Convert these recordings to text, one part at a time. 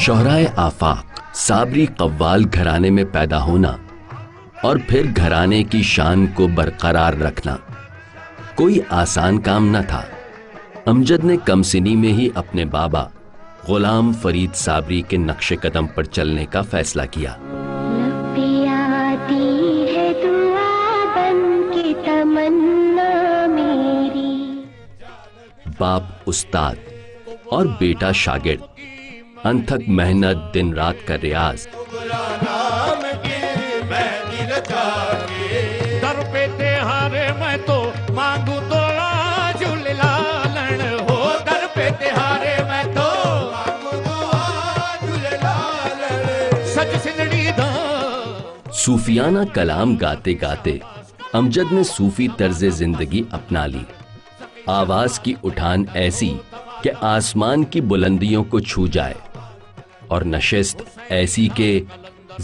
شہرائے آفاق صابری قوال گھرانے میں پیدا ہونا اور پھر گھرانے کی شان کو برقرار رکھنا کوئی آسان کام نہ تھا۔ امجد نے کم سنی میں ہی اپنے بابا غلام فرید صابری کے نقش قدم پر چلنے کا فیصلہ کیا۔ باپ استاد اور بیٹا شاگرد، انتھک محنت، دن رات کا ریاض، در پہ تہارے میں تو مانگو تو جھول لالن ہو، در پہ تہارے میں تو مانگو تو جھول لالن سچ سنڑی دا۔ صوفیانہ کلام گاتے گاتے امجد نے صوفی طرز زندگی اپنا لی۔ آواز کی اٹھان ایسی کہ آسمان کی بلندیوں کو چھو جائے اور نشست ایسی کہ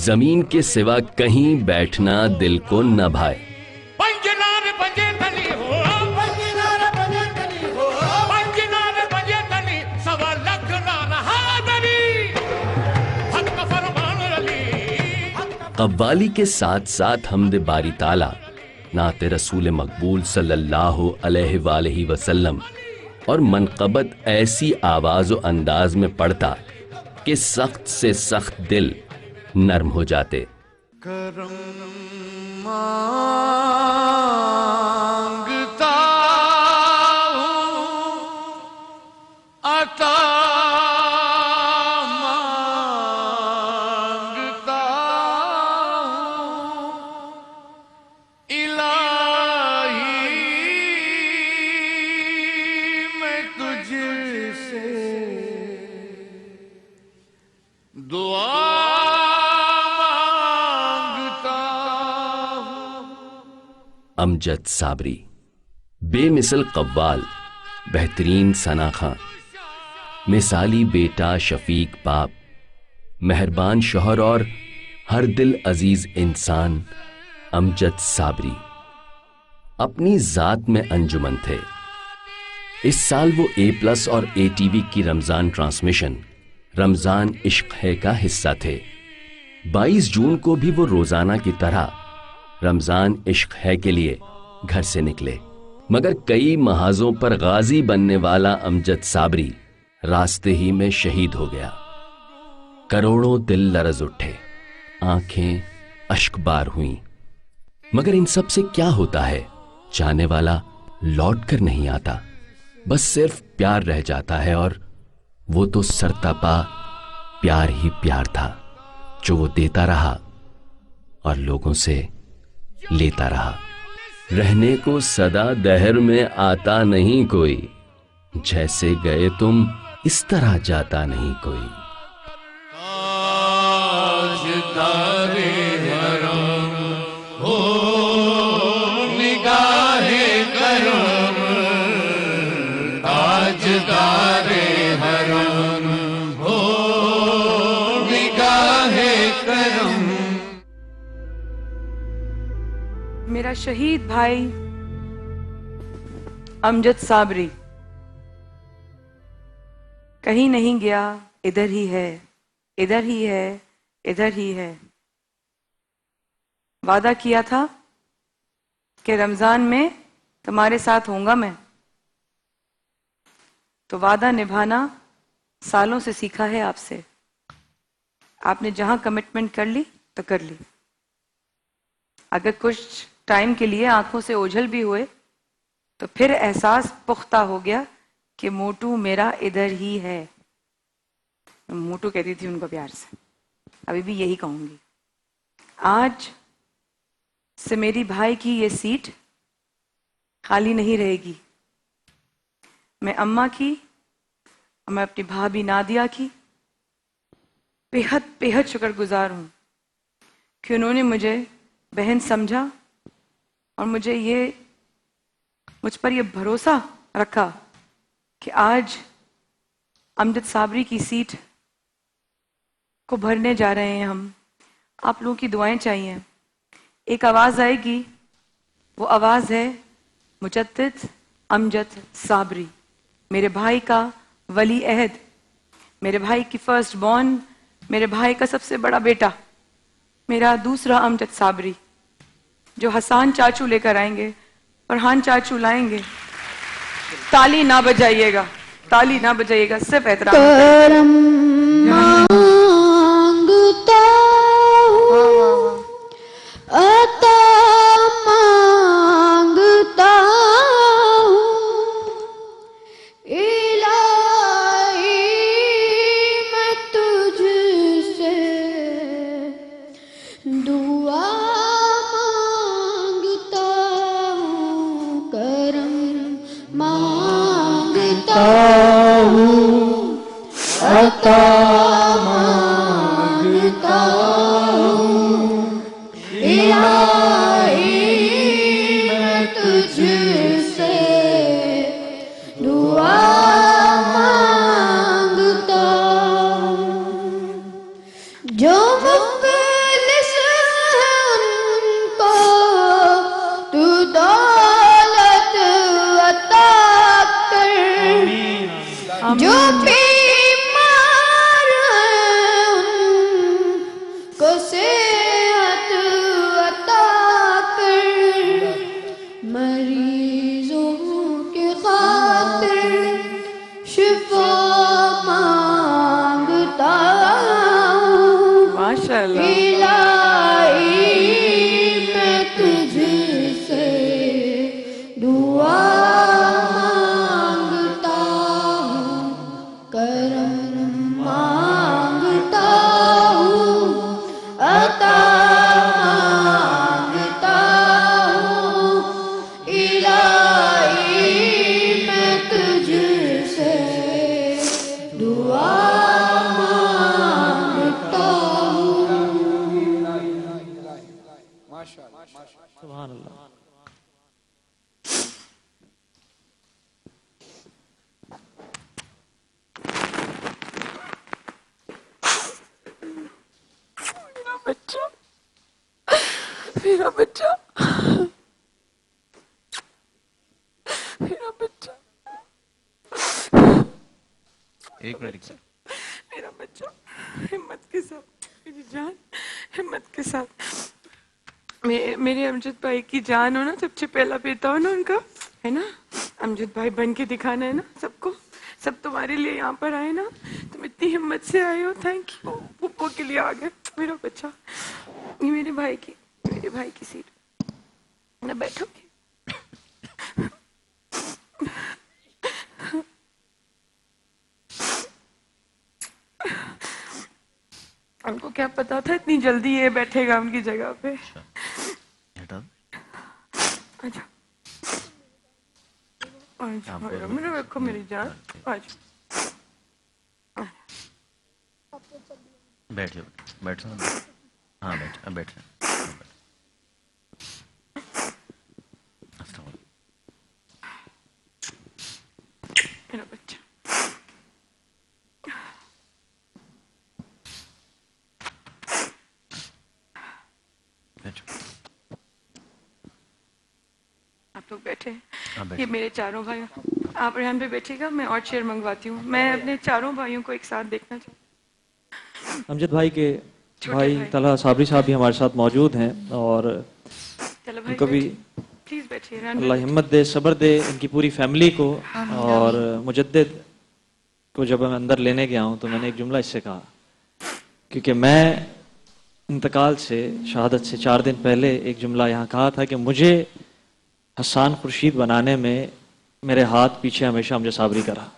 زمین کے سوا کہیں بیٹھنا دل کو نہ بھائے۔ پنجنار بجے تلی ہو، پنجنار بجے تلی ہو، پنجنار بجے تلی سوا لکھ نہ حاضری حق کا فرمان علی۔ قوالی کے ساتھ ساتھ حمد باری تعالی، نعت رسول مقبول صلی اللہ علیہ وآلہ وسلم اور منقبت ایسی آواز و انداز میں پڑھتا کہ سخت سے سخت دل نرم ہو جاتے۔ کرم مانگتا ہوں، عطا مانگتا ہوں، الہی میں تجھ سے دعا امجد صابری بے مثل قوال، بہترین ثنا خاں، مثالی بیٹا، شفیق باپ، مہربان شوہر اور ہر دل عزیز انسان امجد صابری اپنی ذات میں انجمن تھے۔ اس سال وہ A+ اور ATV کی رمضان ٹرانسمیشن رمضان عشق ہے کا حصہ تھے۔ 22 جون کو بھی وہ روزانہ کی طرح رمضان عشق ہے کے لیے گھر سے نکلے، مگر کئی محاذوں پر غازی بننے والا امجد صابری راستے ہی میں شہید ہو گیا۔ کروڑوں دل لرز اٹھے، آنکھیں اشک بار ہوئیں، مگر ان سب سے کیا ہوتا ہے؟ جانے والا لوٹ کر نہیں آتا، بس صرف پیار رہ جاتا ہے، اور وہ تو سرتاپا پیار ہی پیار تھا جو وہ دیتا رہا اور لوگوں سے لیتا رہا۔ رہنے کو صدا دہر میں آتا نہیں کوئی، جیسے گئے تم اس طرح جاتا نہیں کوئی۔ تاجدار حرم ہو نگاہ کرم، تاجدار حرم ہو نگاہ کرم۔ میرا شہید بھائی امجد صابری کہیں نہیں گیا، ادھر ہی ہے، ادھر ہی ہے، ادھر ہی ہے۔ وعدہ کیا تھا کہ رمضان میں تمہارے ساتھ ہوں گا میں، تو وعدہ نبھانا سالوں سے سیکھا ہے آپ سے۔ آپ نے جہاں کمٹمنٹ کر لی تو کر لی، اگر کچھ ٹائم کے لیے آنکھوں سے اوجھل بھی ہوئے تو پھر احساس پختہ ہو گیا کہ موٹو میرا ادھر ہی ہے۔ موٹو کہتی تھی ان کو پیار سے، ابھی بھی یہی کہوں گی۔ آج سے میری بھائی کی یہ سیٹ خالی نہیں رہے گی۔ میں اماں کی اور میں اپنی بھابھی نادیہ کی بےحد شکر گزار ہوں کہ انہوں نے مجھے بہن سمجھا اور مجھ پر یہ بھروسہ رکھا کہ آج امجد صابری کی سیٹ کو بھرنے جا رہے ہیں ہم۔ آپ لوگوں کی دعائیں چاہیے۔ ایک آواز آئے گی، وہ آواز ہے مجدد امجد صابری، میرے بھائی کا ولی عہد، میرے بھائی کی فرسٹ بورن میرے بھائی کا سب سے بڑا بیٹا میرا دوسرا امجد صابری جو حسان چاچو لے کر آئیں گے، فرحان چاچو لائیں گے. تالی نہ بجائیے گا، تالی نہ بجائیے گا، صرف احترام. کرم مانگتا ہوں، عطا مانگتا ہوں، الہی میں تجھ سے دعا مانگتا ہوں، کرم مانگتا ہوں، عطا مانگتا ہوں، الہی میں تجھ سے دعا مانگتا ہوں. جو مفلس ہیں ان کو تو دولت عطا کر، جو بیمار ہیں ان کو صحت عطا کر، مریضوں کے خاطر شفا مانگتا ہوں، ماشاءاللہ. الہی میں تجھ سے دعا مانگتا ہوں، کرم مانگتا ہوں، عطا مانگتا ہوں، الہی میں تجھ سے دعا مانگتا ہوں. سبحان اللہ. میرا بچہ، میرا بچہ، میرا بچہ، ایک منٹ. میرا بچہ ہمت کے ساتھ، میری جان ہمت کے ساتھ. میرے امجد بھائی کی جان ہو نا، سب سے پہلا بیٹا ہو نا ان کا، ہے نا. امجد بھائی بن کے دکھانا ہے نا سب کو. سب تمہارے لیے یہاں پر آئے نا، تم اتنی ہمت سے آئے ہو. Thank you. پپو کے لیے آ گئے. میرا بچہ، یہ میرے بھائی کی سیٹ میں بیٹھو گی. ان کو کیا پتا تھا اتنی جلدی یہ بیٹھے گا ان کی جگہ پہ. اچھا میرے رکھو میری جان. بیٹھو بیٹھو. ہاں بیٹھ بیٹھ. میرا بچہ، آپ لوگ بیٹھے. یہ میرے چاروں بھائی. آپ ریحان پہ بیٹھے گا، میں اور چیئر منگواتی ہوں. میں اپنے چاروں بھائیوں کو ایک ساتھ دیکھنا چاہتی ہوں. امجد بھائی کے بھائی طلحہ صابری صاحب بھی ہمارے ساتھ موجود ہیں، اور ان کو بھی پلیز بیٹھیے. اللہ ہمت دے، صبر دے ان کی پوری فیملی کو. اور مجدد کو جب میں اندر لینے گیا ہوں تو میں نے ایک جملہ اس سے کہا، کیونکہ میں انتقال سے، شہادت سے 4 دن پہلے ایک جملہ یہاں کہا تھا کہ مجھے حسان خورشید بنانے میں میرے ہاتھ پیچھے ہمیشہ امجد صابری کا رہا.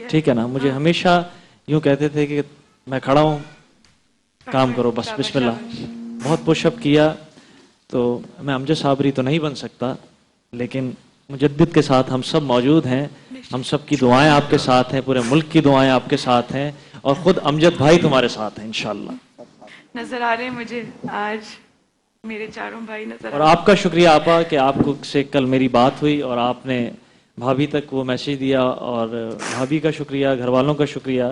ٹھیک ہے نا. مجھے ہمیشہ یوں کہتے تھے کہ میں کھڑا ہوں، کام کرو بس، بسم اللہ. بہت پش اپ کیا. تو میں امجد صابری تو نہیں بن سکتا، لیکن مجدد کے ساتھ ہم سب موجود ہیں. ہم سب کی دعائیں آپ کے ساتھ ہیں، پورے ملک کی دعائیں آپ کے ساتھ ہیں، اور خود امجد بھائی تمہارے ساتھ ہیں انشاءاللہ. نظر آ رہے ہیں مجھے آج میرے چاروں بھائی نظر آ رہے اور آپ کا شکریہ آپا کہ آپ کو سے کل میری بات ہوئی اور آپ نے بھابھی تک وہ میسیج دیا. اور بھابھی کا شکریہ، گھر والوں کا شکریہ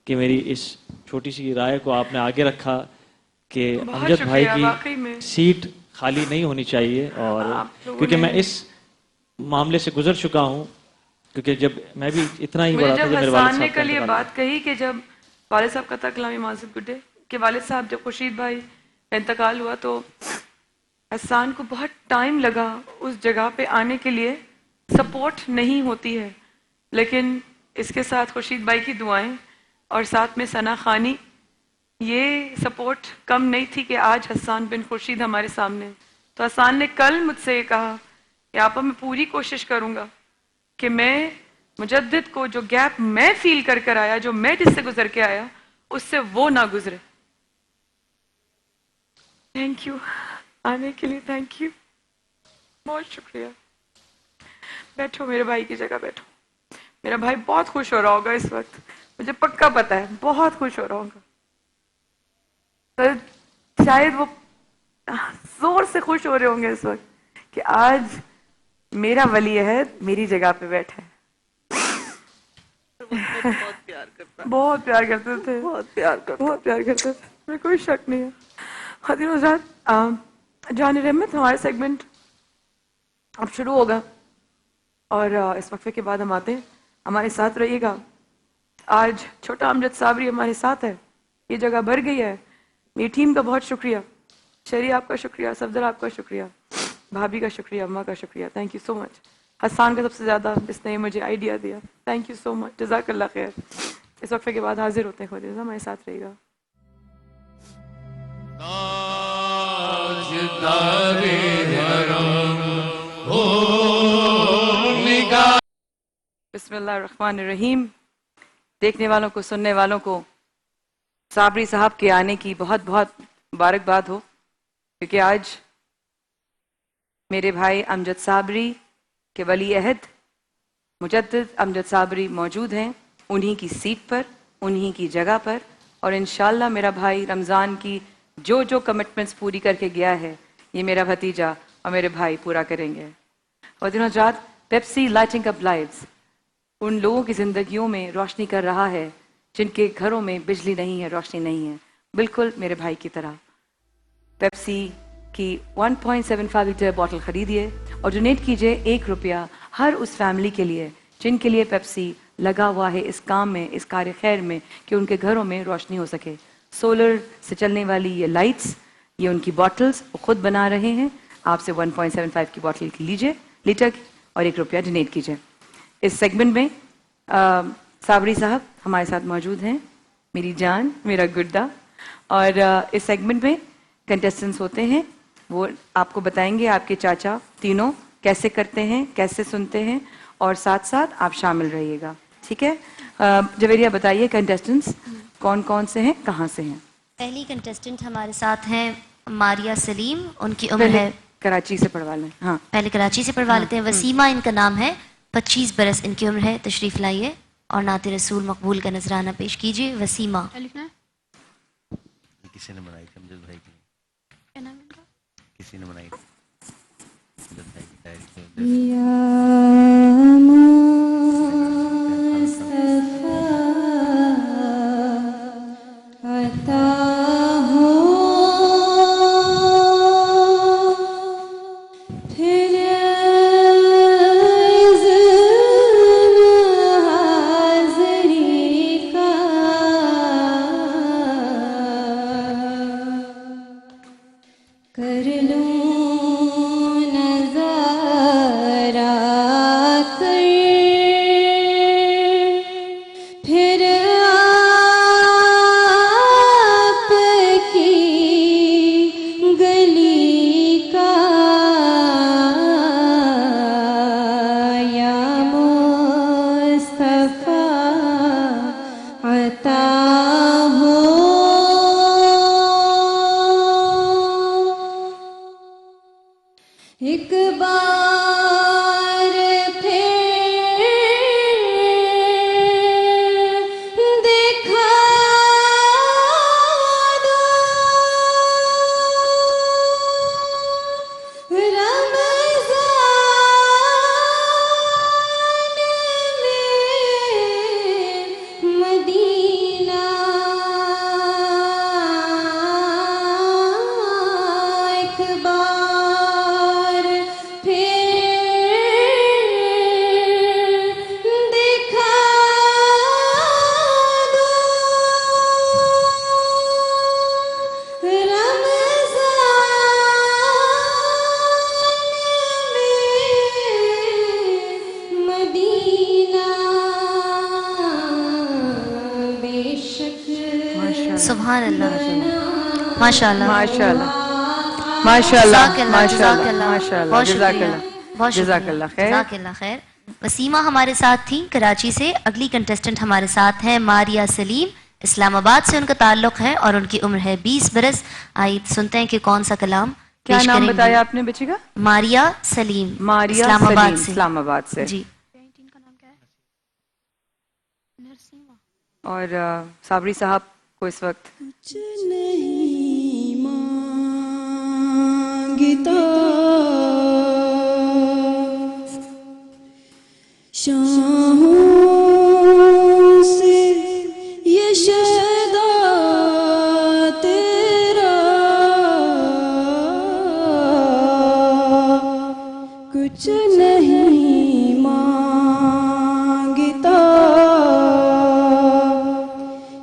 کہ میری اس چھوٹی سی رائے کو آپ نے آگے رکھا کہ امجد بھائی کی سیٹ خالی نہیں ہونی چاہیے. اور کیونکہ میں اس معاملے سے گزر چکا ہوں، کیونکہ جب میں بھی اتنا ہی بڑا تھا، جب میرے والد صاحب نے کل یہ بات کہی کہ جب والد صاحب کا تھا کلامی معذب گڈے کہ والد صاحب جب خورشید بھائی کا انتقال ہوا تو حسان کو بہت ٹائم لگا اس جگہ پہ آنے کے لیے. سپورٹ نہیں ہوتی ہے لیکن اس کے ساتھ خورشید بھائی کی دعائیں اور ساتھ میں ثنا خانی، یہ سپورٹ کم نہیں تھی کہ آج حسان بن خورشید ہمارے سامنے. تو حسان نے کل مجھ سے یہ کہا کہ آپا میں پوری کوشش کروں گا کہ میں مجدد کو جو گیپ میں فیل کر کر آیا، جو میں جس سے گزر کے آیا، اس سے وہ نہ گزرے. تھینک یو آنے کے لیے، تھینک یو، بہت شکریہ. بیٹھو میرے بھائی کی جگہ بیٹھو. میرا بھائی بہت خوش ہو رہا ہوگا اس وقت، مجھے پکا پتا ہے بہت خوش ہو رہا ہوگا. شاید وہ زور سے خوش ہو رہے ہوں گے اس وقت کہ آج میرا ولی عہد میری جگہ پہ بیٹھا ہے. بہت پیار کرتے تھے، بہت پیار کرتے تھے، میں کوئی شک نہیں ہے. خاتون حضرات، جان رحمت ہمارا سیگمنٹ اب شروع ہوگا اور اس وقفے کے بعد ہم آتے ہیں. ہمارے ساتھ رہیے گا. آج چھوٹا امجد صابری ہمارے ساتھ ہے، یہ جگہ بھر گئی ہے. میری ٹیم کا بہت شکریہ، شری آپ کا شکریہ، صفدر آپ کا شکریہ، بھابھی کا شکریہ، اماں کا شکریہ. تھینک یو سو مچ. حسان کا سب سے زیادہ، جس نے مجھے آئیڈیا دیا. تھینک یو سو مچ، جزاک اللہ خیر. اس وقفے کے بعد حاضر ہوتے ہیں. خود ہمارے ساتھ رہے گا. بسم اللہ الرحمن الرحیم. دیکھنے والوں کو، سننے والوں کو صابری صاحب کے آنے کی بہت بہت مبارکباد ہو، کیونکہ آج میرے بھائی امجد صابری کے ولی عہد مجدد امجد صابری موجود ہیں، انہی کی سیٹ پر، انہی کی جگہ پر. اور انشاءاللہ میرا بھائی رمضان کی جو جو کمٹمنٹس پوری کر کے گیا ہے، یہ میرا بھتیجا اور میرے بھائی پورا کریں گے. اور دنوں رات پیپسی لائٹنگ اپ لائٹس ان لوگوں کی زندگیوں میں روشنی کر رہا ہے جن کے گھروں میں بجلی نہیں ہے، روشنی نہیں ہے، بالکل میرے بھائی کی طرح. پیپسی کی 1.75 لیٹر بوٹل خریدیے اور ڈونیٹ کیجئے 1 روپیہ ہر اس فیملی کے لیے جن کے لیے پیپسی لگا ہوا ہے اس کام میں، اس کار خیر میں، کہ ان کے گھروں میں روشنی ہو سکے. سولر سے چلنے والی یہ لائٹس، یہ ان کی باٹلز وہ خود بنا رہے ہیں. آپ سے 1.75 کی باٹل لیجئے لیٹر کی اور 1 روپیہ ڈونیٹ کیجئے. اس سیگمنٹ میں صابری صاحب ہمارے ساتھ موجود ہیں، میری جان، میرا گڈا. اور اس سیگمنٹ میں کنٹیسٹنٹس ہوتے ہیں، وہ آپ کو بتائیں گے آپ کے چاچا تینوں کیسے کرتے ہیں، کیسے سنتے ہیں، اور ساتھ ساتھ آپ شامل رہیے گا. ٹھیک ہے؟ جویریہ بتائیے کنٹیسٹنٹس کون کون سے ہیں، کہاں سے ہیں؟ پہلی کنٹیسٹنٹ ہمارے ساتھ ہیں ماریا سلیم، ان کی عمر پہلے ہے، کراچی سے پڑھوا لیں. ہاں پہلے کراچی سے پڑھوا لیتے ہیں. وسیمہ ان کا نام ہے، 25 برس ان کی عمر ہے. تشریف لائیے اور نعت رسول مقبول کا نذرانہ پیش کیجیے. وسیمہ. کسی نے بنائی تھی امجد بھائی کی، کیا نام ہے ان کا؟ کسی نے بنائی تھی امجد بھائی کی ڈائری کو. ایک بار پھر سبحان اللہ ماشاء اللہ ماشاء اللہ ماشاء اللہ جزاک اللہ ماشاء جزاک اللہ اللہ ماشاء اللہ بہت جزاک شکریہ اللہ بہت جزاک شکریہ اللہ خیر جزاک اللہ خیر وسیمہ ہمارے ساتھ تھیں کراچی سے اگلی کنٹیسٹنٹ ہمارے ساتھ ہیں ماریا سلیم اسلام آباد سے ان کا تعلق ہے اور ان کی عمر ہے 20 برس آئیے سنتے ہیں کہ کون سا کلام کیا پیش نام کریں گی بتایا آپ نے بچی کا ماریا سلیم ماریا اسلام سلیم آباد سے اسلام آباد سے جی اور صابری صاحب کو اس وقت کچھ نہیں مانگتا شاہوں سے یہ شیدا تیرا کچھ نہیں مانگتا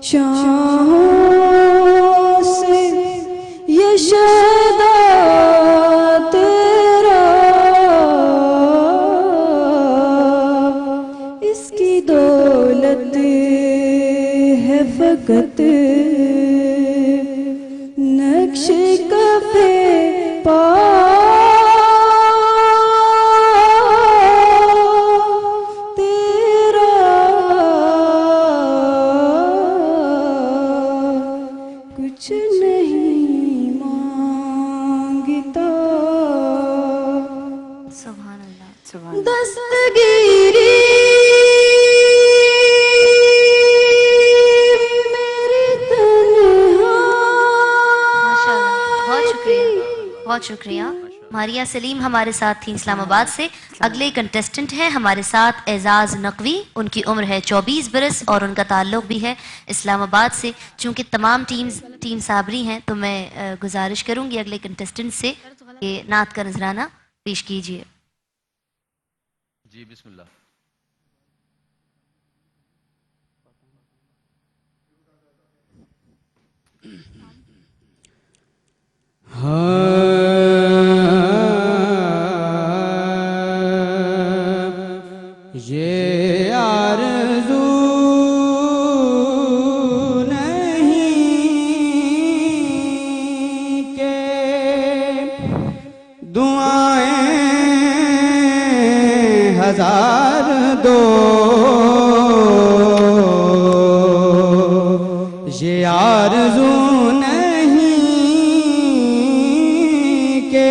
شاہوں سے یہ شیدا تیرا اس کی دولت ہے فقط نقش کفے پا کچھ نہیں مانگتا سبحان اللہ سبحان اللہ دستگیری میری تنہا ماشاء اللہ بہت شکریہ بہت شکریہ ماریا سلیم ہمارے ساتھ تھیں اسلام آباد سے اگلے کنٹیسٹنٹ ہیں ہمارے ساتھ اعزاز نقوی ان کی عمر ہے 24 برس اور ان کا تعلق بھی ہے اسلام آباد سے چونکہ تمام ٹیم صابری ہیں تو میں گزارش کروں گی اگلے کنٹیسٹنٹ سے کہ نعت کا نذرانہ پیش کیجیے جی بسم اللہ یہ آرزو نہیں کہ دعائیں ہزار دو یہ آرزو نہیں کہ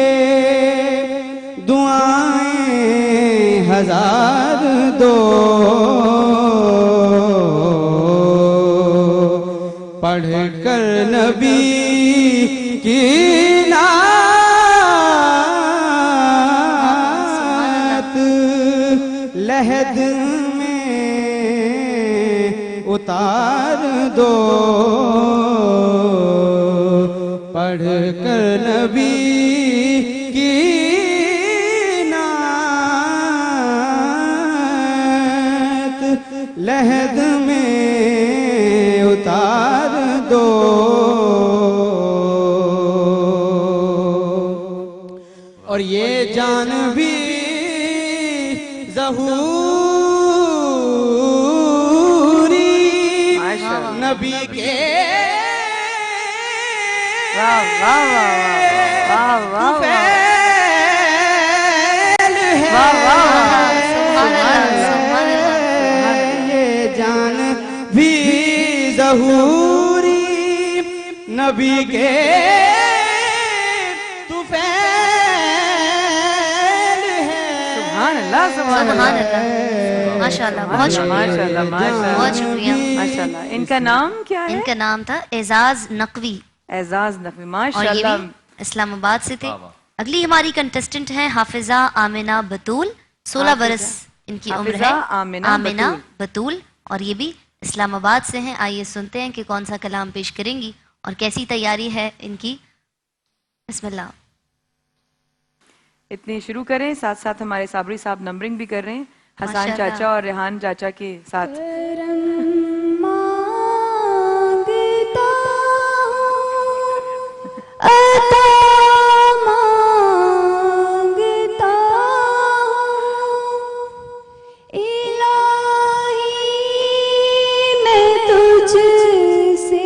دعائیں ہزار دو پڑھ کر نبی کی نعت لحد میں اتار دو پڑھ کر نبی کی نعت لحد میں اتار دو اور یہ جان بھی ظہوری نبی کے واہ واہ واہ واہ واہ واہ واہ سبحان اللہ سبحان اللہ یہ جان بھی ظہوری نبی کے طفیل ہے سبحان اللہ سبحان اللہ ماشاء اللہ بہت شکریہ ماشاء اللہ ماشاء اللہ بہت شکریہ ماشاء اللہ ان کا نام کیا ہے ان کا نام تھا اعزاز نقوی اعزاز نقوی اور ماشاء یہ اللہ بھی اسلام آباد سے تھے اگلی ہماری کنٹیسٹنٹ ہیں حافظہ آمنہ بطول 16 برس ان کی عمر ہے حافظہ آمنہ بطول اور یہ بھی اسلام آباد سے ہیں آئیے سنتے ہیں کہ کون سا کلام پیش کریں گی اور کیسی تیاری ہے ان کی بسم اللہ اتنی شروع کریں ساتھ ساتھ ہمارے صابری صاحب نمبرنگ بھی کر رہے ہیں حسان ماشاء اللہ۔ چاچا اور ریحان چاچا کے ساتھ مانگتا عطا مانگتا الہی میں تجھ سے